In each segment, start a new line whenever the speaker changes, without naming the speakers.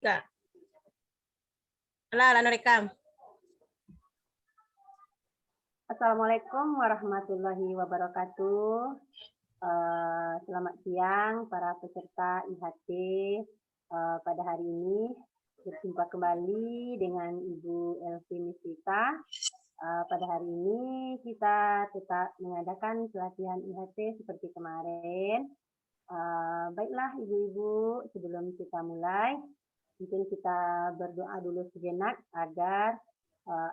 Kak. Ala rekam.
Assalamualaikum warahmatullahi wabarakatuh. Selamat siang para peserta IHT. Pada hari ini berjumpa kembali dengan Ibu Elvi Misrita. Pada hari ini kita tetap mengadakan pelatihan IHT seperti kemarin. Baiklah Ibu-Ibu, sebelum kita mulai, mungkin kita berdoa dulu sejenak agar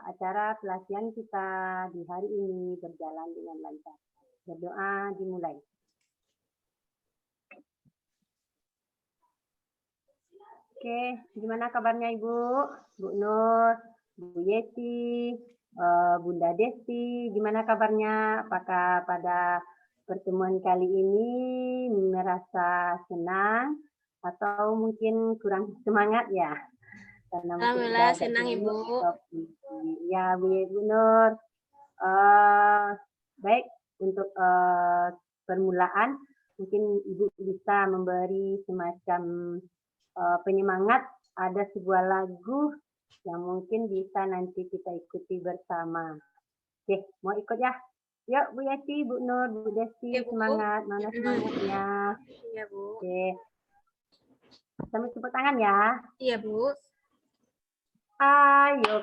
acara pelatihan kita di hari ini berjalan dengan lancar. Berdoa dimulai. Oke, gimana kabarnya Ibu? Bu Nur, Bu Yeti, Bunda Desti, gimana kabarnya? Apakah pada pertemuan kali ini merasa senang atau mungkin kurang semangat ya? Karena
alhamdulillah senang Ibu.
Ya Bu Nur. Baik, untuk permulaan mungkin Ibu bisa memberi semacam penyemangat. Ada sebuah lagu yang mungkin bisa nanti kita ikuti bersama. Oke, mau ikut ya? Yuk Bu Yati, Bu Nur, Bu Desti, ya, Bu. Semangat. Mana semangatnya?
Iya Bu.
Oke. Sambil tepuk tangan ya.
Iya Bu.
Ayo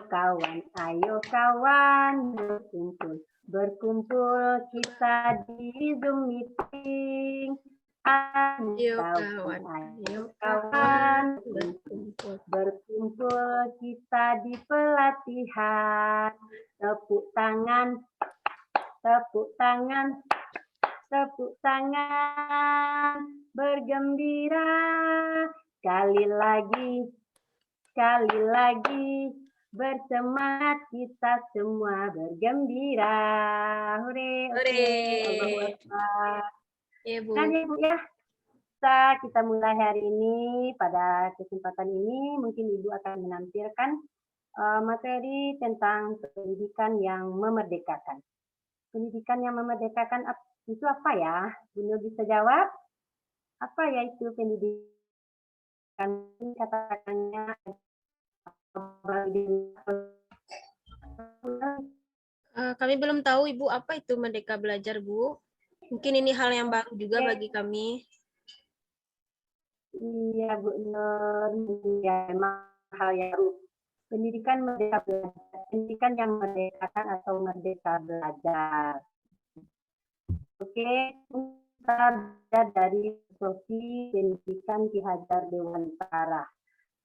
kawan berkumpul. Berkumpul kita di Zoom meeting. Ayo kawan berkumpul kita di pelatihan. Tepuk tangan, bergembira. Sekali lagi, bersemangat kita semua bergembira. Hore, oke. Allahu Akbar.
Ya, Bu.
Nah, ya, Bu ya. Kita mulai hari ini. Pada kesempatan ini mungkin Ibu akan menampilkan materi tentang pendidikan yang memerdekakan. Pendidikan yang memerdekakan itu apa ya? Bu Nur bisa jawab? Apa ya itu pendidikan? Katakannya
kami belum tahu Ibu apa itu Merdeka Belajar Bu. Mungkin ini hal yang baru juga bagi kami.
Iya Bu Nur, ya memang hal yang baru. Pendidikan merdeka belajar, pendidikan yang merdekakan atau merdeka belajar. Oke, kita belajar dari filosofi pendidikan Ki Hajar Dewantara.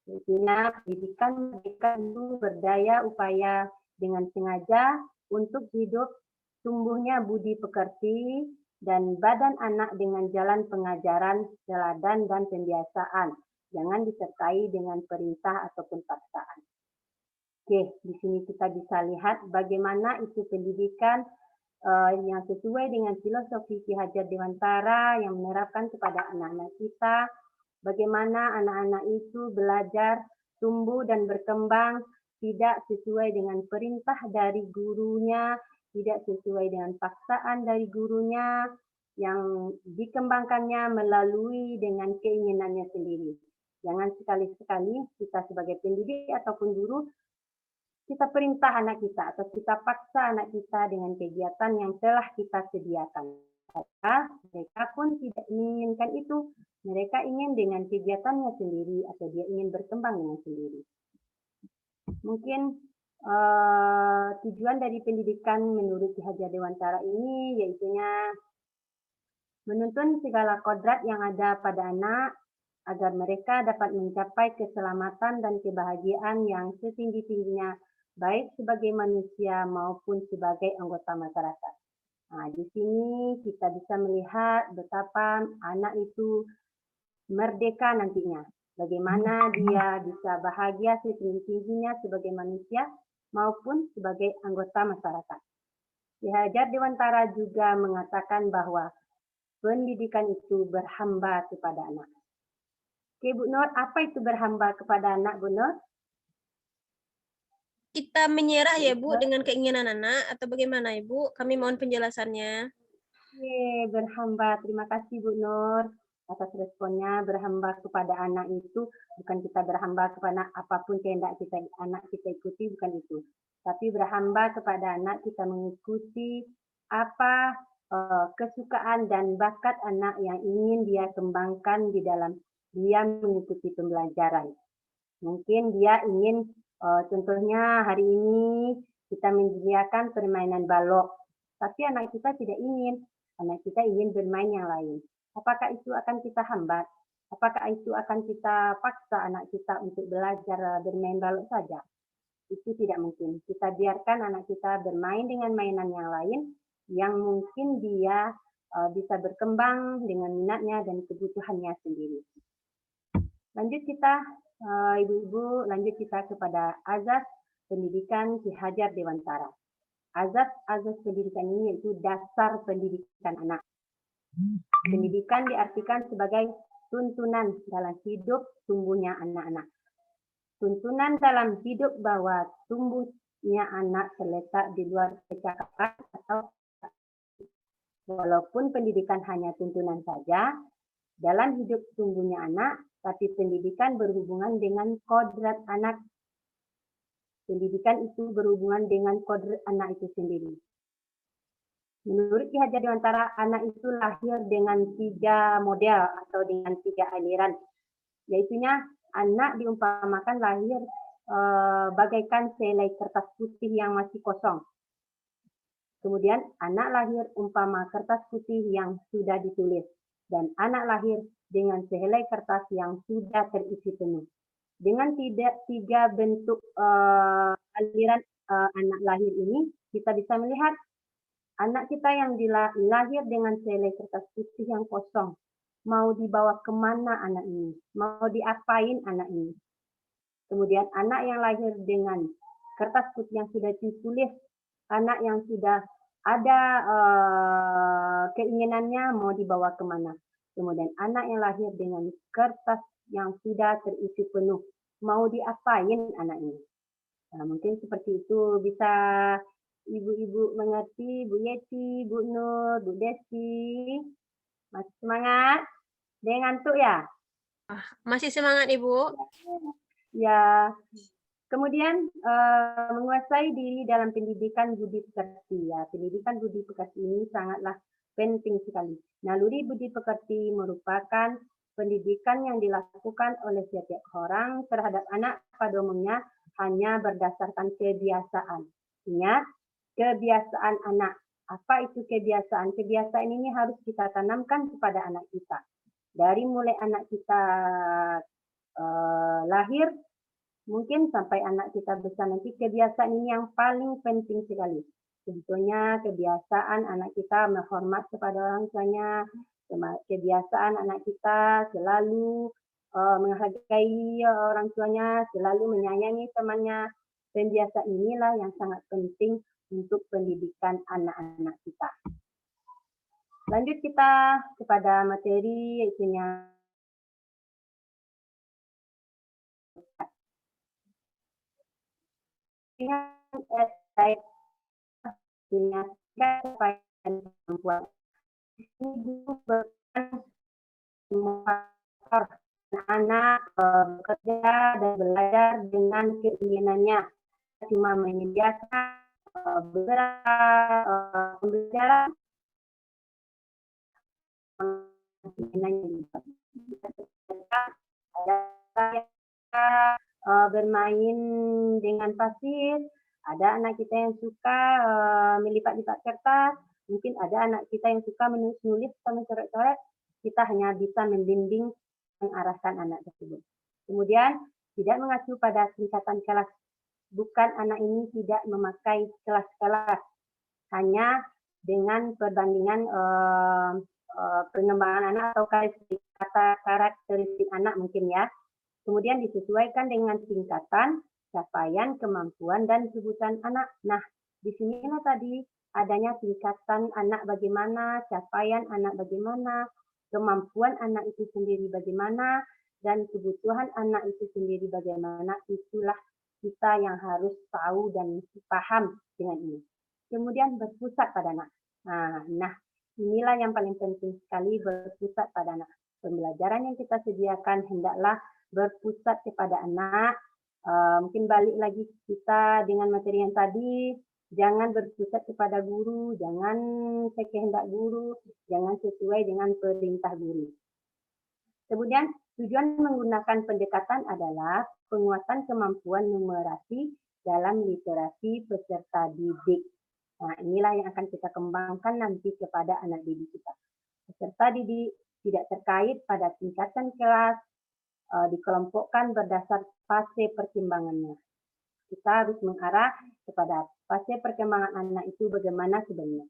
Intinya pendidikan merdeka itu berdaya upaya dengan sengaja untuk hidup tumbuhnya budi pekerti dan badan anak dengan jalan pengajaran, teladan, dan pembiasaan. Jangan disertai dengan perintah ataupun paksaan. Oke, di sini kita bisa lihat bagaimana itu pendidikan yang sesuai dengan filosofi Ki Hajar Dewantara yang menerapkan kepada anak-anak kita. Bagaimana anak-anak itu belajar, tumbuh dan berkembang tidak sesuai dengan perintah dari gurunya, tidak sesuai dengan paksaan dari gurunya, yang dikembangkannya melalui dengan keinginannya sendiri. Jangan sekali-sekali kita sebagai pendidik ataupun guru, kita perintah anak kita atau kita paksa anak kita dengan kegiatan yang telah kita sediakan. Mereka pun tidak menginginkan itu. Mereka ingin dengan kegiatannya sendiri atau dia ingin berkembang dengan sendiri. Mungkin tujuan dari pendidikan menurut Ki Hajar Dewantara ini yaitunya menuntun segala kodrat yang ada pada anak agar mereka dapat mencapai keselamatan dan kebahagiaan yang setinggi-tingginya baik sebagai manusia maupun sebagai anggota masyarakat. Nah, di sini kita bisa melihat betapa anak itu merdeka nantinya. Bagaimana dia bisa bahagia setinggi-tingginya sebagai manusia maupun sebagai anggota masyarakat. Ki Hajar Dewantara juga mengatakan bahwa pendidikan itu berhamba kepada anak. Oke, Bu Nur, apa itu berhamba kepada anak, Bu Nur?
Kita menyerah ya Bu dengan keinginan anak atau bagaimana Ibu? Kami mohon penjelasannya.
Oke, berhamba. Terima kasih Bu Nur. atas responnya. Berhamba kepada anak itu bukan kita berhamba kepada apapun kehendak kita, anak kita ikuti, bukan itu. Tapi berhamba kepada anak, kita mengikuti apa kesukaan dan bakat anak yang ingin dia kembangkan di dalam dia mengikuti pembelajaran. Mungkin dia ingin, contohnya hari ini kita menyediakan permainan balok, tapi anak kita tidak ingin, anak kita ingin bermain yang lain. Apakah itu akan kita hambat? Apakah itu akan kita paksa anak kita untuk belajar bermain balok saja? Itu tidak mungkin. Kita biarkan anak kita bermain dengan mainan yang lain yang mungkin dia bisa berkembang dengan minatnya dan kebutuhannya sendiri. Lanjut kita, Ibu-ibu, lanjut kita kepada azas pendidikan Ki Hajar Dewantara. Azas pendidikan ini yaitu dasar pendidikan anak. Pendidikan diartikan sebagai tuntunan dalam hidup tumbuhnya anak-anak. Tuntunan dalam hidup bahwa tumbuhnya anak terletak di luar percakapan atau walaupun pendidikan hanya tuntunan saja, dalam hidup tumbuhnya anak, tapi pendidikan berhubungan dengan kodrat anak. Pendidikan itu berhubungan dengan kodrat anak itu sendiri. Menurut Ki Hajar Dewantara, anak itu lahir dengan 3 model atau dengan 3 aliran. Yaitunya anak diumpamakan lahir bagaikan selai kertas putih yang masih kosong. Kemudian anak lahir umpama kertas putih yang sudah ditulis. Dan anak lahir dengan sehelai kertas yang sudah terisi penuh. Dengan 3 bentuk aliran anak lahir ini, kita bisa melihat anak kita yang lahir dengan sehelai kertas putih yang kosong. Mau dibawa kemana anak ini? Mau diapain anak ini? Kemudian anak yang lahir dengan kertas putih yang sudah ditulis, anak yang sudah ada keinginannya mau dibawa kemana. Kemudian anak yang lahir dengan kertas yang sudah terisi penuh, mau diapain anak ini. Nah, mungkin seperti itu bisa ibu-ibu mengerti, Bu Yeti, Bu Nur, Bu Desi. Masih semangat? Dia ngantuk ya?
Masih semangat, Ibu.
Ya. Kemudian menguasai diri dalam pendidikan budi pekerti. Ya, pendidikan budi pekerti ini sangatlah penting sekali. Naluri budi pekerti merupakan pendidikan yang dilakukan oleh setiap orang terhadap anak pada umumnya hanya berdasarkan kebiasaan. Ingat, kebiasaan anak. Apa itu kebiasaan? Kebiasaan ini harus kita tanamkan kepada anak kita. Dari mulai anak kita lahir, mungkin sampai anak kita besar nanti, kebiasaan ini yang paling penting sekali. Contohnya kebiasaan anak kita menghormat kepada orang tuanya, kebiasaan anak kita selalu menghargai orang tuanya, selalu menyayangi temannya. Kebiasaan inilah yang sangat penting untuk pendidikan anak-anak kita. Lanjut kita kepada materi yaitunya perempuan. Ibu anak bekerja dan belajar dengan keinginannya, cuma menyediakan beberapa pembelajaran bermain dengan pasir, ada anak kita yang suka melipat-lipat kertas, mungkin ada anak kita yang suka menulis sama coret-coret, kita hanya bisa membimbing mengarahkan anak tersebut. Kemudian tidak mengacu pada tingkatan kelas, bukan anak ini tidak memakai kelas-kelas, hanya dengan perbandingan pengembangan anak atau karakteristik anak mungkin ya. Kemudian disesuaikan dengan tingkatan, capaian, kemampuan, dan kebutuhan anak. Nah, disinilah tadi adanya tingkatan anak bagaimana, capaian anak bagaimana, kemampuan anak itu sendiri bagaimana, dan kebutuhan anak itu sendiri bagaimana. Itulah kita yang harus tahu dan paham dengan ini. Kemudian berpusat pada anak. Nah, inilah yang paling penting sekali, berpusat pada anak. Pembelajaran yang kita sediakan hendaklah berpusat kepada anak. Mungkin balik lagi kita dengan materi yang tadi, jangan berpusat kepada guru, jangan sekehendak guru, jangan sesuai dengan perintah guru. Kemudian tujuan menggunakan pendekatan adalah penguatan kemampuan numerasi dalam literasi peserta didik. Nah, inilah yang akan kita kembangkan nanti kepada anak didik kita. Peserta didik tidak terkait pada tingkatan kelas, dikelompokkan berdasar fase perkembangannya. Kita harus mengarah kepada fase perkembangan anak itu bagaimana sebenarnya.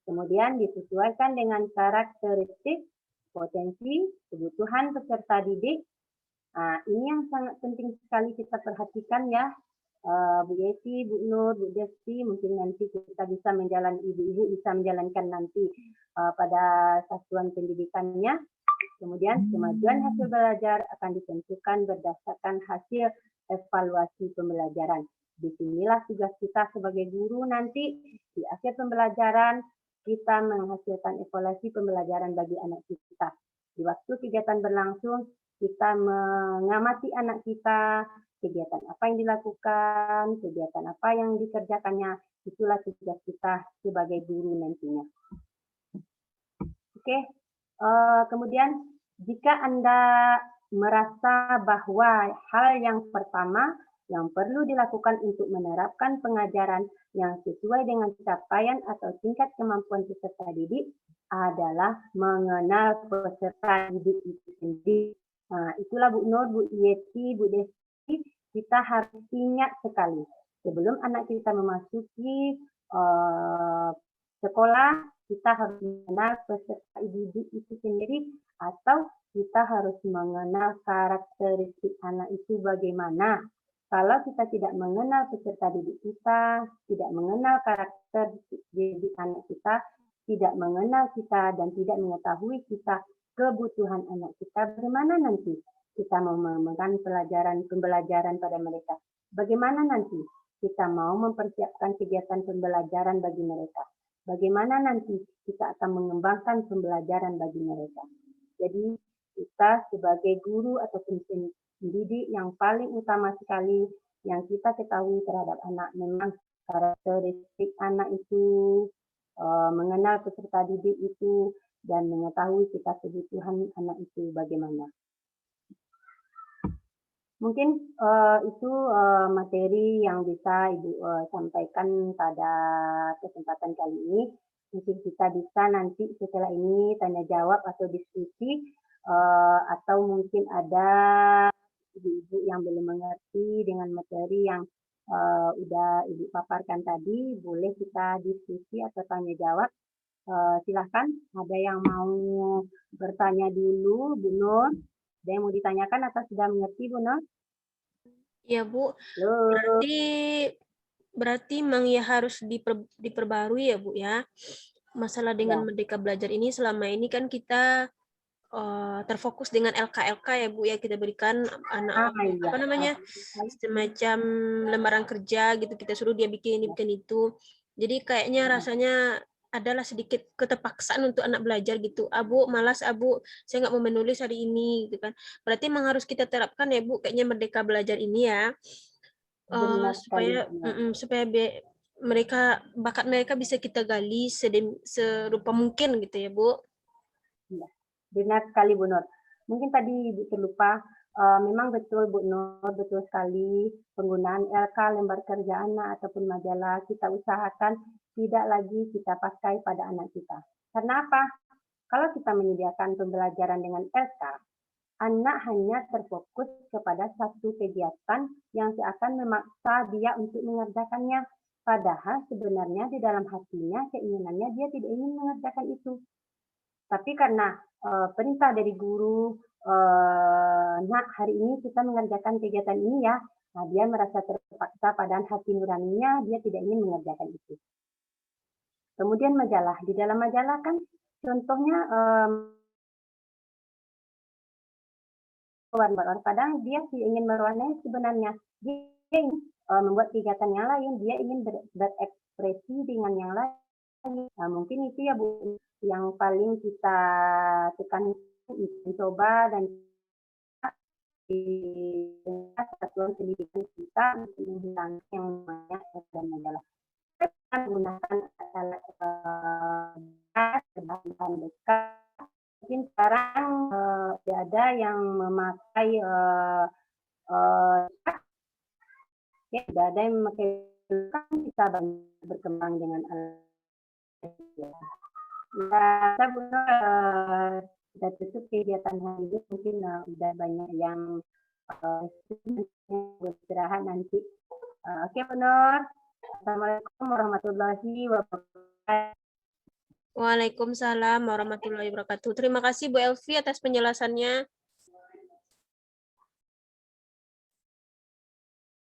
Kemudian disesuaikan dengan karakteristik, potensi, kebutuhan peserta didik. Nah, ini yang sangat penting sekali kita perhatikan ya. Bu Yeti, Bu Nur, Bu Desti, mungkin nanti kita bisa menjalankan, ibu-ibu bisa menjalankan nanti pada satuan pendidikannya. Kemudian kemajuan hasil belajar akan ditentukan berdasarkan hasil evaluasi pembelajaran. Disinilah tugas kita sebagai guru nanti di akhir pembelajaran kita menghasilkan evaluasi pembelajaran bagi anak kita. Di waktu kegiatan berlangsung kita mengamati anak kita, kegiatan apa yang dilakukan, kegiatan apa yang dikerjakannya, itulah tugas kita sebagai guru nantinya. Oke. Kemudian jika Anda merasa bahwa hal yang pertama yang perlu dilakukan untuk menerapkan pengajaran yang sesuai dengan capaian atau tingkat kemampuan peserta didik adalah mengenal peserta didik itu sendiri. Nah, itulah Bu Nur, Bu Yeti, Bu Desti, kita harus ingat sekali. Sebelum anak kita memasuki sekolah, kita harus mengenal peserta didik itu sendiri atau kita harus mengenal karakteristik anak itu bagaimana. Kalau kita tidak mengenal peserta didik kita, tidak mengenal karakteristik didik anak kita, tidak mengenal kita dan tidak mengetahui kita kebutuhan anak kita, bagaimana nanti kita mau memberikan pembelajaran pada mereka? Bagaimana nanti kita mau mempersiapkan kegiatan pembelajaran bagi mereka? Bagaimana nanti kita akan mengembangkan pembelajaran bagi mereka. Jadi kita sebagai guru ataupun pendidik yang paling utama sekali yang kita ketahui terhadap anak memang karakteristik anak itu, mengenal peserta didik itu, dan mengetahui kita kebutuhan anak itu bagaimana. Mungkin itu materi yang bisa Ibu sampaikan pada kesempatan kali ini. Mungkin kita bisa nanti setelah ini tanya jawab atau diskusi, atau mungkin ada ibu-ibu yang belum mengerti dengan materi yang udah Ibu paparkan tadi, boleh kita diskusi atau tanya jawab. Silahkan, ada yang mau bertanya dulu, Bu Nur? Ada yang mau ditanyakan atau sudah mengerti, Bu Nur?
Iya, Bu.
Halo.
Berarti memang ya harus diperbarui ya, Bu ya. Masalah dengan
Ya.
Merdeka Belajar ini selama ini kan kita terfokus dengan LK-LK ya, Bu ya, kita berikan anak
Iya.
apa namanya? Semacam lembaran kerja gitu, kita suruh dia bikin ini, bikin itu. Jadi kayaknya rasanya adalah sedikit keterpaksaan untuk anak belajar gitu. Bu, malas Bu, saya nggak mau menulis hari ini gitu kan. Berarti memang harus kita terapkan ya, Bu, kayaknya Merdeka Belajar ini ya. Supaya mereka bakat mereka bisa kita gali serupa mungkin gitu ya, Bu.
Ya, benar sekali Bu Nur. Mungkin tadi Ibu terlupa, memang betul Bu Nur, betul sekali penggunaan LK, lembar kerja anak ataupun majalah kita usahakan tidak lagi kita pakai pada anak kita. Karena apa? Kalau kita menyediakan pembelajaran dengan LK, anak hanya terfokus kepada satu kegiatan yang seakan memaksa dia untuk mengerjakannya. Padahal sebenarnya di dalam hatinya, keinginannya dia tidak ingin mengerjakan itu. Tapi karena perintah dari guru, nak hari ini kita mengerjakan kegiatan ini ya, nah dia merasa terpaksa padahal hati nuraninya dia tidak ingin mengerjakan itu. Kemudian majalah, di dalam majalah kan contohnya warna-warna, padahal dia ingin mewarnai sebenarnya, dia ingin membuat kegiatan yang lain, dia ingin berekspresi dengan yang lain. Nah, mungkin itu ya Bu, yang paling kita tekan mencoba dan di satuan pendidikan kita untuk menghilangkan yang namanya dan adalah kita menggunakan alat bahan bekas. Mungkin sekarang ada yang memakai ya, tidak ada yang memakai kan bisa berkembang dengan alat ya. Nah, saya kita tutup kegiatan hari ini mungkin udah banyak yang beristirahat nanti. Oke, Bu Nur. Assalamualaikum warahmatullahi wabarakatuh.
Waalaikumsalam warahmatullahi wabarakatuh. Terima kasih Bu Elvi atas penjelasannya.